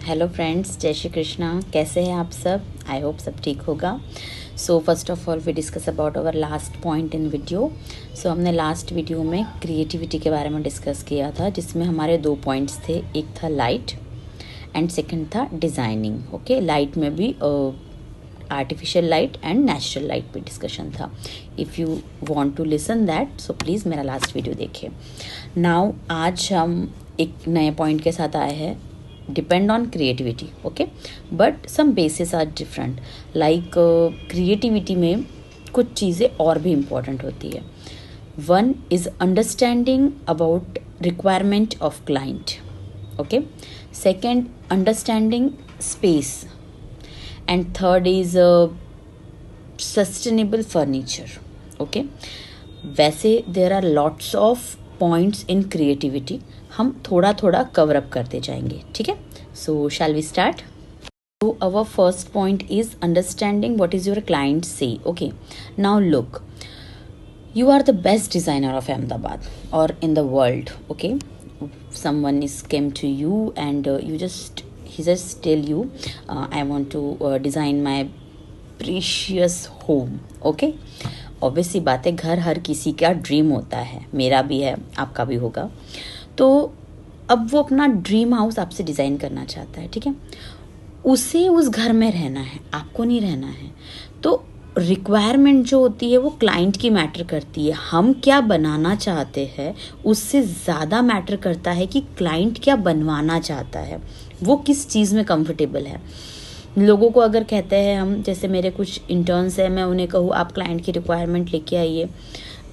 Hello friends, जय श्री कृष्णा। कैसे हैं आप सब? आई होप सब ठीक होगा। So first of all we discuss about our last point in video. So हमने लास्ट वीडियो में क्रिएटिविटी के बारे में डिस्कस किया था, जिसमें हमारे 2 पॉइंट्स थे। एक था लाइट एंड सेकंड था डिज़ाइनिंग। ओके, लाइट में भी artificial light and natural light पे डिस्कशन था। If you want to listen that so please मेरा लास्ट वीडियो देखिए। नाउ आज हम एक नए पॉइंट के साथ आए हैं, depend on creativity. Okay, but some basis are different. Like creativity में कुछ चीज़ें और भी इम्पॉर्टेंट होती है। One is understanding about requirement of client. Okay, second understanding space and third is sustainable furniture. Okay, वैसे there are lots of points in creativity, हम थोड़ा थोड़ा कवर अप करते जाएंगे। ठीक है, so shall we start? So our first point is understanding what is your client say. Okay, now look, you are the best designer of Ahmedabad or in the world. Okay, someone is came to you and he just tell you I want to design my precious home. Okay, obviously बात है, घर हर किसी का dream होता है, मेरा भी है, आपका भी होगा। तो अब वो अपना ड्रीम हाउस आपसे डिज़ाइन करना चाहता है। ठीक है, उसे उस घर में रहना है, आपको नहीं रहना है। तो रिक्वायरमेंट जो होती है वो क्लाइंट की मैटर करती है। हम क्या बनाना चाहते हैं उससे ज़्यादा मैटर करता है कि क्लाइंट क्या बनवाना चाहता है, वो किस चीज़ में कंफर्टेबल है। लोगों को अगर कहते हैं हम, जैसे मेरे कुछ इंटर्न्स हैं, मैं उन्हें कहूँ आप क्लाइंट की रिक्वायरमेंट लेके आइए,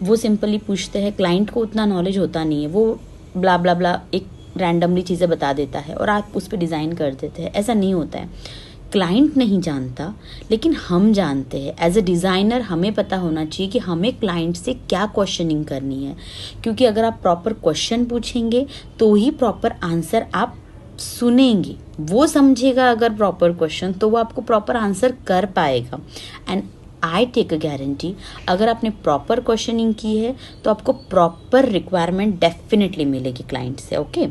वो सिंपली पूछते हैं। क्लाइंट को उतना नॉलेज होता नहीं है, वो ब्ला ब्ला ब्ला एक रैंडमली चीज़ें बता देता है और आप उस पर डिज़ाइन कर देते हैं। ऐसा नहीं होता है, क्लाइंट नहीं जानता लेकिन हम जानते हैं। एज अ डिज़ाइनर हमें पता होना चाहिए कि हमें क्लाइंट से क्या क्वेश्चनिंग करनी है, क्योंकि अगर आप प्रॉपर क्वेश्चन पूछेंगे तो ही प्रॉपर आंसर आप सुनेंगे। वो समझेगा अगर प्रॉपर क्वेश्चन, तो वो आपको प्रॉपर आंसर कर पाएगा। And I take a guarantee, अगर आपने प्रॉपर क्वेश्चनिंग की है तो आपको प्रॉपर रिक्वायरमेंट डेफिनेटली मिलेगी क्लाइंट से। ओके,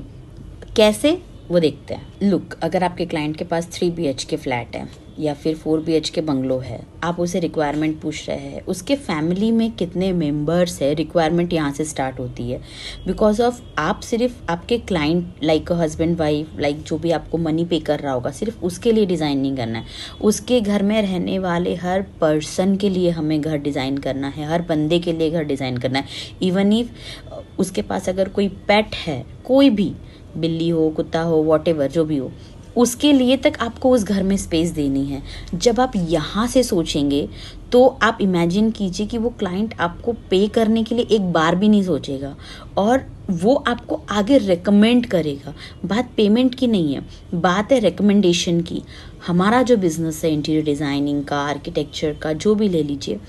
कैसे वो देखते हैं। लुक, अगर आपके क्लाइंट के पास 3 BHK फ्लैट है या फिर 4 BHK बंगलो है, आप उसे रिक्वायरमेंट पूछ रहे हैं, उसके फैमिली में कितने मेंबर्स है, रिक्वायरमेंट यहाँ से स्टार्ट होती है। बिकॉज ऑफ आप सिर्फ आपके client like husband wife, like जो भी आपको मनी पे कर रहा होगा, सिर्फ उसके लिए डिज़ाइन नहीं करना है, उसके घर में रहने वाले हर पर्सन के लिए हमें घर डिज़ाइन करना है, हर बंदे के लिए घर डिज़ाइन करना है। इवन इफ उसके पास अगर कोई पेट है, कोई भी बिल्ली हो, कुत्ता हो, वॉटेवर जो भी हो, उसके लिए तक आपको उस घर में स्पेस देनी है। जब आप यहाँ से सोचेंगे तो आप इमेजिन कीजिए कि वो क्लाइंट आपको पे करने के लिए एक बार भी नहीं सोचेगा और वो आपको आगे रेकमेंड करेगा। बात पेमेंट की नहीं है, बात है रिकमेंडेशन की। हमारा जो बिजनेस है इंटीरियर डिज़ाइनिंग का, आर्किटेक्चर का, जो भी ले लीजिए,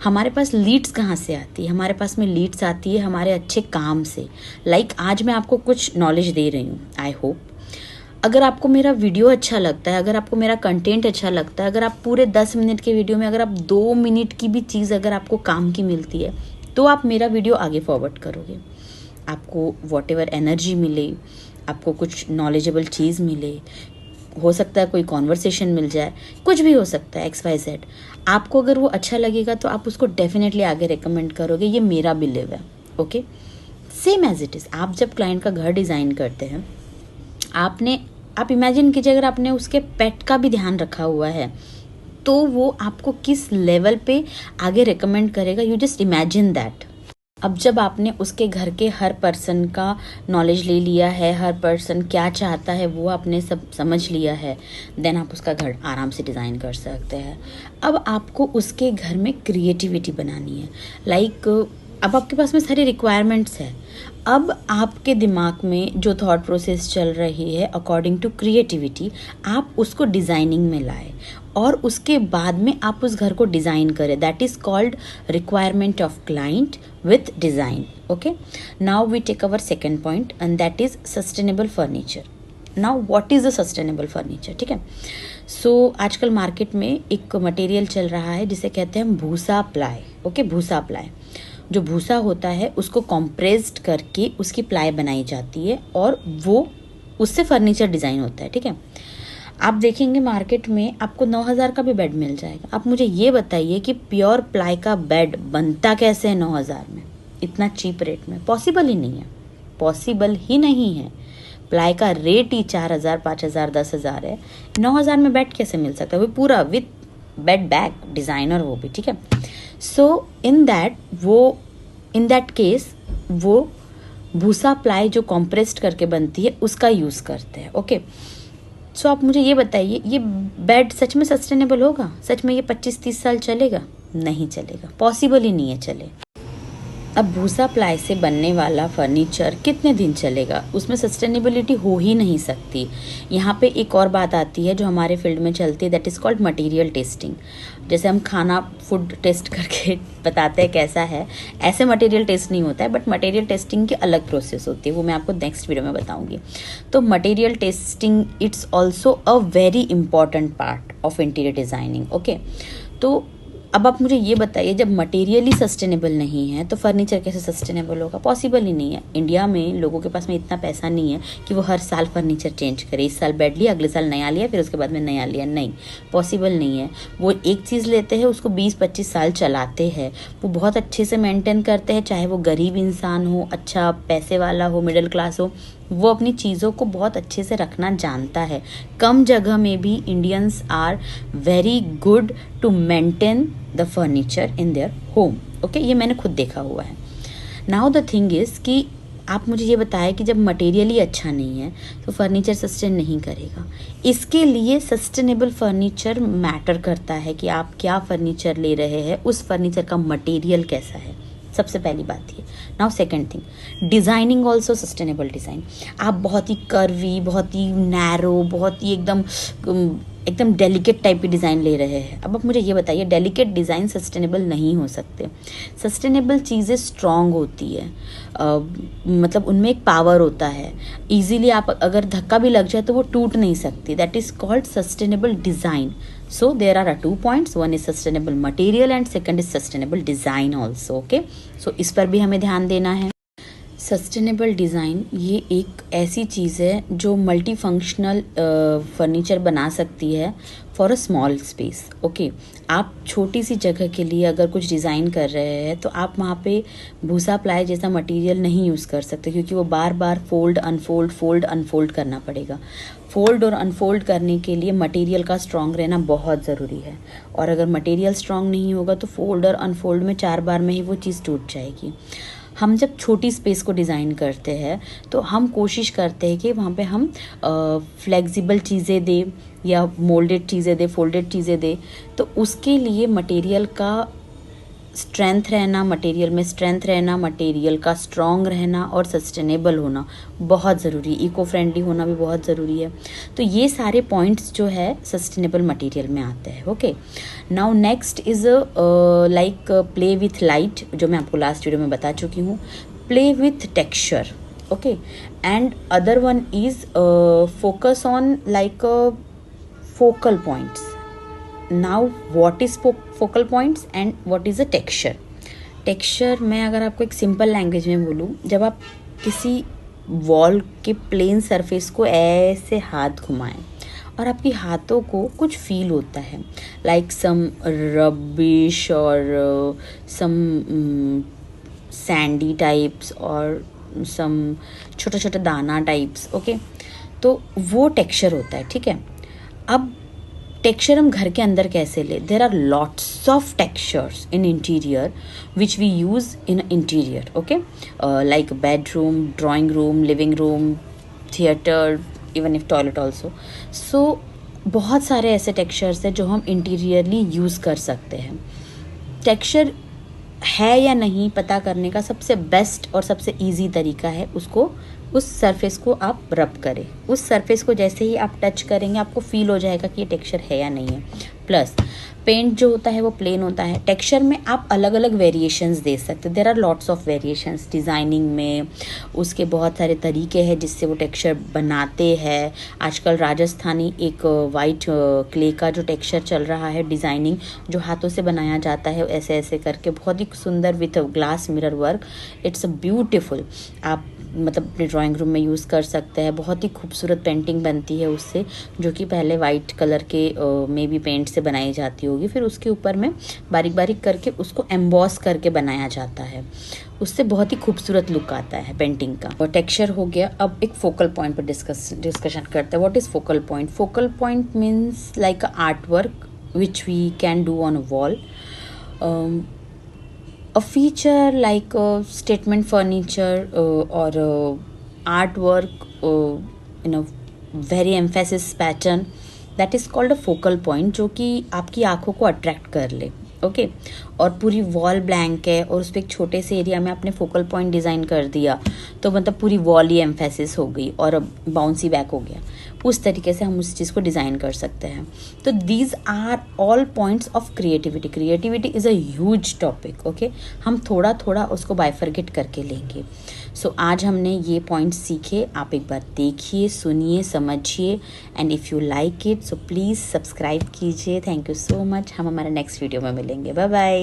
हमारे पास लीड्स कहाँ से आती है? हमारे पास में लीड्स आती है हमारे अच्छे काम से। लाइक आज मैं आपको कुछ नॉलेज दे रही हूँ, आई होप अगर आपको मेरा वीडियो अच्छा लगता है, अगर आपको मेरा कंटेंट अच्छा लगता है, अगर आप पूरे 10 मिनट के वीडियो में अगर आप 2 मिनट की भी चीज़ अगर आपको काम की मिलती है तो आप मेरा वीडियो आगे फॉरवर्ड करोगे। आपको वॉटेवर एनर्जी मिले, आपको कुछ नॉलेजेबल चीज़ मिले, हो सकता है कोई कॉन्वर्सेशन मिल जाए, कुछ भी हो सकता है, XYZ। आपको अगर वो अच्छा लगेगा तो आप उसको डेफिनेटली आगे रेकमेंड करोगे, ये मेरा बिलीव है। Okay, same as it is, आप जब क्लाइंट का घर डिज़ाइन करते हैं, आप इमेजिन कीजिए अगर आपने उसके पेट का भी ध्यान रखा हुआ है तो वो आपको किस लेवल पे आगे रेकमेंड करेगा। You just imagine that. अब जब आपने उसके घर के हर पर्सन का नॉलेज ले लिया है, हर पर्सन क्या चाहता है वो आपने सब समझ लिया है, देन आप उसका घर आराम से डिज़ाइन कर सकते हैं। अब आपको उसके घर में क्रिएटिविटी बनानी है। लाइक अब आपके पास में सारी रिक्वायरमेंट्स है। अब आपके दिमाग में जो थॉट प्रोसेस चल रही है अकॉर्डिंग टू क्रिएटिविटी, आप उसको डिज़ाइनिंग में लाए और उसके बाद में आप उस घर को डिज़ाइन करें। That is called requirement of client with design. Okay, now we take our second point and that is sustainable furniture. Now what is a sustainable furniture? ठीक है, सो आजकल मार्केट में एक मटेरियल चल रहा है जिसे कहते हैं भूसा प्लाई। ओके, भूसा प्लाई, जो भूसा होता है उसको कॉम्प्रेस्ड करके उसकी प्लाई बनाई जाती है और वो उससे फर्नीचर डिज़ाइन होता है, ठीक है। आप देखेंगे मार्केट में आपको 9,000 का भी बेड मिल जाएगा। आप मुझे ये बताइए कि प्योर प्लाई का बेड बनता कैसे है 9,000 में, इतना चीप रेट में? पॉसिबल ही नहीं है, पॉसिबल ही नहीं है। प्लाई का रेट ही 4,000, 5,000, 10,000 है। 9,000 में बेड कैसे मिल सकता है, वो पूरा विथ बेड बैग, डिज़ाइनर, वो भी, ठीक है। सो इन दैट केस वो भूसा प्लाई जो कॉम्प्रेस्ड करके बनती है उसका यूज़ करते हैं, ओके। सो आप मुझे ये बताइए, ये बेड सच में सस्टेनेबल होगा? सच में ये 25-30 साल चलेगा? नहीं चलेगा, पॉसिबल ही नहीं है चले। अब भूसा प्लाई से बनने वाला फर्नीचर कितने दिन चलेगा? उसमें सस्टेनेबिलिटी हो ही नहीं सकती। यहाँ पे एक और बात आती है जो हमारे फील्ड में चलती है, that is called material testing. जैसे हम खाना फूड टेस्ट करके बताते हैं कैसा है, ऐसे मटेरियल टेस्ट नहीं होता है, बट मटेरियल टेस्टिंग की अलग प्रोसेस होती है, वो मैं आपको नेक्स्ट वीडियो में बताऊंगी। तो material testing it's also a very important part of interior designing, okay. तो अब आप मुझे ये बताइए, जब मटेरियल ही सस्टेनेबल नहीं है तो फर्नीचर कैसे सस्टेनेबल होगा? पॉसिबल ही नहीं है। इंडिया में लोगों के पास में इतना पैसा नहीं है कि वो हर साल फर्नीचर चेंज करे। इस साल बेड लिया, अगले साल नया लिया, फिर उसके बाद में नया लिया, नहीं, पॉसिबल नहीं है। वो एक चीज़ लेते हैं, उसको 20-25 साल चलाते हैं, वो बहुत अच्छे से मेंटेन करते हैं, चाहे वो गरीब इंसान हो, अच्छा पैसे वाला हो, मिडिल क्लास हो, वो अपनी चीज़ों को बहुत अच्छे से रखना जानता है। कम जगह में भी Indians are very good to maintain the furniture in their home, okay. ये मैंने खुद देखा हुआ है। नाउ द थिंग इज़ कि आप मुझे ये बताएं कि जब मटेरियल ही अच्छा नहीं है तो फर्नीचर सस्टेन नहीं करेगा। इसके लिए सस्टेनेबल फर्नीचर मैटर करता है कि आप क्या फर्नीचर ले रहे हैं, उस फर्नीचर का मटेरियल कैसा है, सबसे पहली बात ये। Now second thing, designing also sustainable design. आप बहुत ही कर्वी, बहुत ही नैरो, बहुत ही एकदम डेलिकेट टाइप की डिज़ाइन ले रहे हैं। अब आप मुझे ये बताइए, डेलिकेट डिज़ाइन सस्टेनेबल नहीं हो सकते। सस्टेनेबल चीज़ें स्ट्रॉन्ग होती है, मतलब उनमें एक पावर होता है। ईजीली आप अगर धक्का भी लग जाए तो वो टूट नहीं सकती। That is called sustainable design. So there are 2 points, one is sustainable material and second is sustainable design also, okay? So इस पर भी हमें ध्यान देना है। सस्टेनेबल डिज़ाइन ये एक ऐसी चीज़ है जो मल्टी फंक्शनल फर्नीचर बना सकती है for a small space, okay. आप छोटी सी जगह के लिए अगर कुछ डिज़ाइन कर रहे हैं तो आप वहाँ पे भूसा प्लाई जैसा मटेरियल नहीं यूज़ कर सकते, क्योंकि वो बार बार फोल्ड अनफोल्ड करना पड़ेगा। फोल्ड और अनफोल्ड करने के लिए मटेरियल का स्ट्रॉन्ग रहना बहुत ज़रूरी है, और अगर मटेरियल स्ट्रॉन्ग नहीं होगा तो फोल्ड और अनफोल्ड में 4 बार में ही वो चीज़ टूट जाएगी। हम जब छोटी स्पेस को डिज़ाइन करते हैं तो हम कोशिश करते हैं कि वहाँ पे हम फ्लेक्सिबल चीज़ें दें या मोल्डेड चीज़ें दें, फोल्डेड चीज़ें दें। तो उसके लिए मटेरियल का स्ट्रेंथ रहना, मटेरियल में स्ट्रेंथ रहना, मटेरियल का स्ट्रॉन्ग रहना और सस्टेनेबल होना बहुत ज़रूरी, इको फ्रेंडली होना भी बहुत ज़रूरी है। तो ये सारे पॉइंट्स जो है सस्टेनेबल मटेरियल में आते हैं, okay. Now next is like play with light, जो मैं आपको लास्ट वीडियो में बता चुकी हूँ। Play with texture, okay. And other one is focus on like focal points. Now what is focal points and what is a texture? Texture मैं अगर आपको एक सिंपल लैंग्वेज में बोलूँ, जब आप किसी वॉल के प्लेन सरफेस को ऐसे हाथ घुमाएं और आपकी हाथों को कुछ फील होता है, लाइक सम रबिश और सम सैंडी टाइप्स और सम छोटा छोटा दाना टाइप्स, ओके। तो वो टेक्सचर होता है, ठीक है। अब टेक्सचर हम घर के अंदर कैसे ले? There are lots of textures in interior which we use in interior, okay, like bedroom, drawing room, living room, theatre, even if toilet also. So बहुत सारे ऐसे टेक्सचर्स हैं जो हम इंटीरियरली यूज़ कर सकते हैं। टेक्सचर है या नहीं पता करने का सबसे बेस्ट और सबसे इजी तरीका है उस सरफेस को आप रब करें। उस सरफेस को जैसे ही आप टच करेंगे आपको फील हो जाएगा कि ये टेक्सचर है या नहीं है। प्लस पेंट जो होता है वो प्लेन होता है। टेक्सचर में आप अलग अलग वेरिएशंस दे सकते हैं। There are lots of variations designing में, उसके बहुत सारे तरीके हैं जिससे वो टेक्सचर बनाते हैं। आजकल राजस्थानी एक वाइट क्ले का जो टेक्सचर चल रहा है डिज़ाइनिंग, जो हाथों से बनाया जाता है ऐसे ऐसे करके, बहुत ही सुंदर with glass mirror work, it's a beautiful. आप मतलब अपने ड्राइंग रूम में यूज़ कर सकते हैं। बहुत ही खूबसूरत पेंटिंग बनती है उससे, जो कि पहले वाइट कलर के मे बी पेंट से बनाई जाती होगी, फिर उसके ऊपर में बारीक बारीक करके उसको एम्बॉस करके बनाया जाता है। उससे बहुत ही खूबसूरत लुक आता है पेंटिंग का। और टेक्सचर हो गया। अब एक फोकल पॉइंट पर डिस्कशन करते हैं। What is focal point? Focal point means like a art work which we can do on a wall, a feature like statement furniture or artwork in a very emphasis pattern, that is called a focal point, जो कि आपकी आंखों को attract कर ले। Okay और पूरी wall blank है और उस पर एक छोटे से एरिया में आपने फोकल पॉइंट डिज़ाइन कर दिया, तो मतलब पूरी वॉल ही एम्फेसिस हो गई और बाउंसी बैक हो गया। उस तरीके से हम उस चीज़ को डिज़ाइन कर सकते हैं। तो these are all points of creativity. Creativity is a huge topic. Okay, हम थोड़ा थोड़ा उसको बाइफरगेट करके लेंगे। सो आज हमने ये पॉइंट्स सीखे। आप एक बार देखिए, सुनिए, समझिए, and if you like it so please subscribe कीजिए। Thank you so much. हम हमारे नेक्स्ट वीडियो में मिलेंगे। Bye bye.